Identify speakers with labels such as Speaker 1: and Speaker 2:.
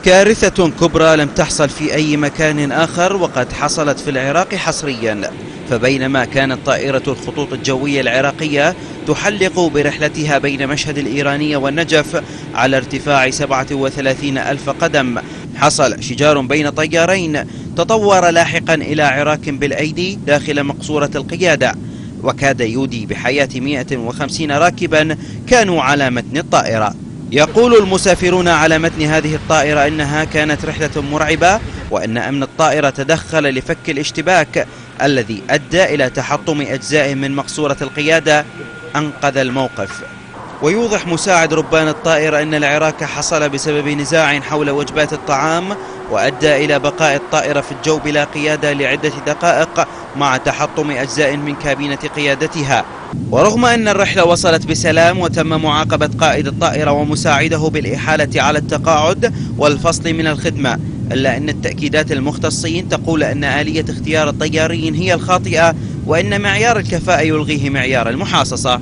Speaker 1: كارثة كبرى لم تحصل في أي مكان آخر وقد حصلت في العراق حصريا. فبينما كانت طائرة الخطوط الجوية العراقية تحلق برحلتها بين مشهد الإيرانية والنجف على ارتفاع 37 ألف قدم، حصل شجار بين طيارين تطور لاحقا إلى عراك بالأيدي داخل مقصورة القيادة، وكاد يودي بحياة 150 راكبا كانوا على متن الطائرة. يقول المسافرون على متن هذه الطائرة إنها كانت رحلة مرعبة، وأن أمن الطائرة تدخل لفك الاشتباك الذي أدى إلى تحطم أجزاء من مقصورة القيادة أنقذ الموقف. ويوضح مساعد ربان الطائرة أن العراك حصل بسبب نزاع حول وجبات الطعام وأدى إلى بقاء الطائرة في الجو بلا قيادة لعدة دقائق مع تحطم أجزاء من كابينة قيادتها. ورغم أن الرحلة وصلت بسلام وتم معاقبة قائد الطائرة ومساعده بالإحالة على التقاعد والفصل من الخدمة، إلا أن التأكيدات المختصين تقول أن آلية اختيار الطيارين هي الخاطئة، وأن معيار الكفاءة يلغيه معيار المحاصصة.